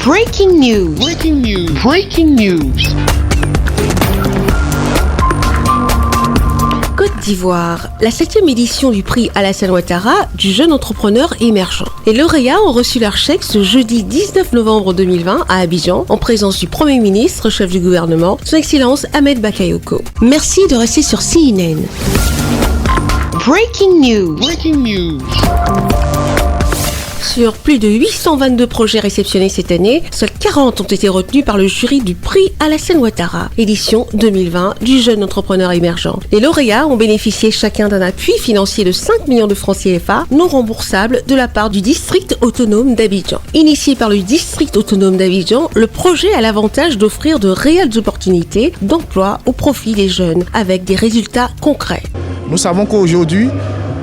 Breaking news. Breaking news. Breaking news. Côte d'Ivoire, la 7e édition du prix Alassane Ouattara du jeune entrepreneur émergent. Les lauréats ont reçu leur chèque ce jeudi 19 novembre 2020 à Abidjan, en présence du Premier ministre, chef du gouvernement, Son Excellence Ahmed Bakayoko. Merci de rester sur CNN. Breaking news. Breaking news. Sur plus de 822 projets réceptionnés cette année, seuls 40 ont été retenus par le jury du prix Alassane Ouattara, édition 2020 du jeune entrepreneur émergent. Les lauréats ont bénéficié chacun d'un appui financier de 5 millions de francs CFA non remboursables de la part du district autonome d'Abidjan. Initié par le district autonome d'Abidjan, le projet a l'avantage d'offrir de réelles opportunités d'emploi au profit des jeunes, avec des résultats concrets. Nous savons qu'aujourd'hui,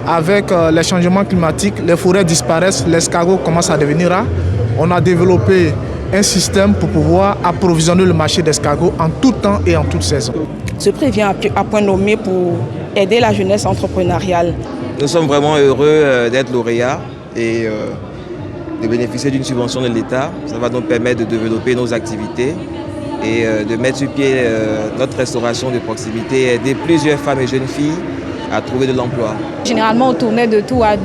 avec les changements climatiques, les forêts disparaissent, l'escargot commence à devenir rare. On a développé un système pour pouvoir approvisionner le marché d'escargot en tout temps et en toute saison. Ce prix vient à point nommé pour aider la jeunesse entrepreneuriale. Nous sommes vraiment heureux d'être lauréats et de bénéficier d'une subvention de l'État. Ça va nous permettre de développer nos activités et de mettre sur pied notre restauration de proximité et aider plusieurs femmes et jeunes filles à trouver de l'emploi. Généralement, on tournait de tout à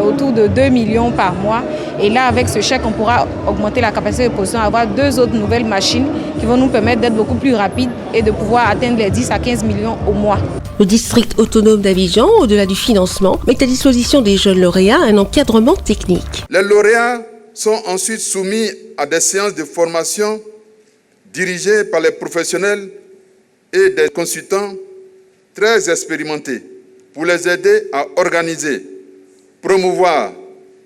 autour de 2 millions par mois. Et là, avec ce chèque, on pourra augmenter la capacité de production, avoir 2 autres nouvelles machines qui vont nous permettre d'être beaucoup plus rapides et de pouvoir atteindre les 10 à 15 millions au mois. Le district autonome d'Abidjan, au-delà du financement, met à disposition des jeunes lauréats un encadrement technique. Les lauréats sont ensuite soumis à des séances de formation dirigées par les professionnels et des consultants très expérimentés, pour les aider à organiser, promouvoir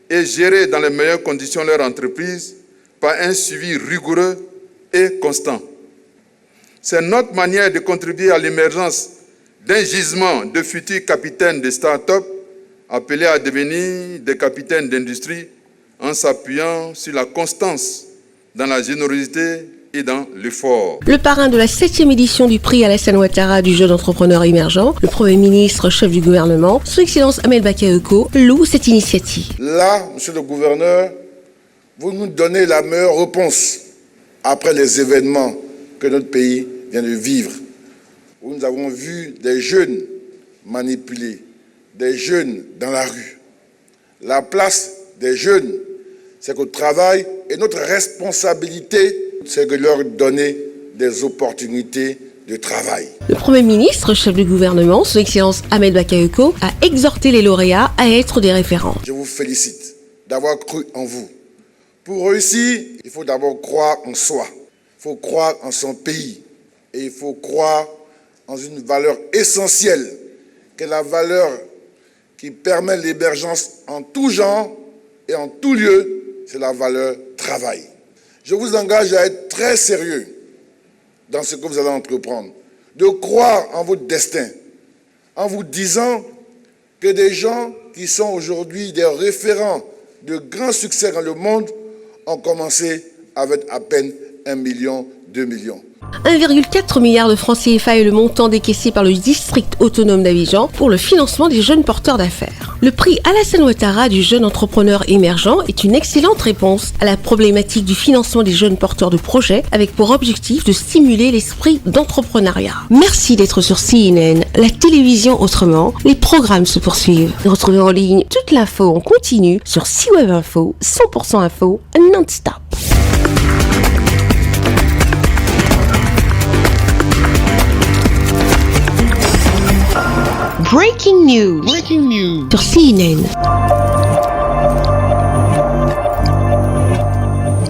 et gérer dans les meilleures conditions leur entreprise par un suivi rigoureux et constant. C'est notre manière de contribuer à l'émergence d'un gisement de futurs capitaines de start-up appelés à devenir des capitaines d'industrie en s'appuyant sur la constance dans la générosité et dans l'effort. Le parrain de la 7e édition du prix Alassane Ouattara du jeune entrepreneur émergent, le Premier ministre, chef du gouvernement, Son Excellence Ahmed Bakayoko, loue cette initiative. Là, monsieur le gouverneur, vous nous donnez la meilleure réponse après les événements que notre pays vient de vivre, où nous avons vu des jeunes manipulés, des jeunes dans la rue. La place des jeunes, c'est qu'au travail, et notre responsabilité, c'est de leur donner des opportunités de travail. Le Premier ministre, chef du gouvernement, Son Excellence Ahmed Bakayoko, a exhorté les lauréats à être des référents. Je vous félicite d'avoir cru en vous. Pour réussir, il faut d'abord croire en soi. Il faut croire en son pays. Et il faut croire en une valeur essentielle, qui est la valeur qui permet l'émergence en tout genre et en tout lieu, c'est la valeur travail. Je vous engage à être très sérieux dans ce que vous allez entreprendre, de croire en votre destin, en vous disant que des gens qui sont aujourd'hui des référents de grands succès dans le monde ont commencé avec à peine 1 million, 2 millions. 1,4 milliard de francs CFA est le montant décaissé par le district autonome d'Abidjan pour le financement des jeunes porteurs d'affaires. Le prix Alassane Ouattara du jeune entrepreneur émergent est une excellente réponse à la problématique du financement des jeunes porteurs de projets, avec pour objectif de stimuler l'esprit d'entrepreneuriat. Merci d'être sur CNN, la télévision autrement. Les programmes se poursuivent. Retrouvez en ligne toute l'info en continu sur C-Web Info, 100% info non-stop. Breaking news. Breaking news. Sur CNN.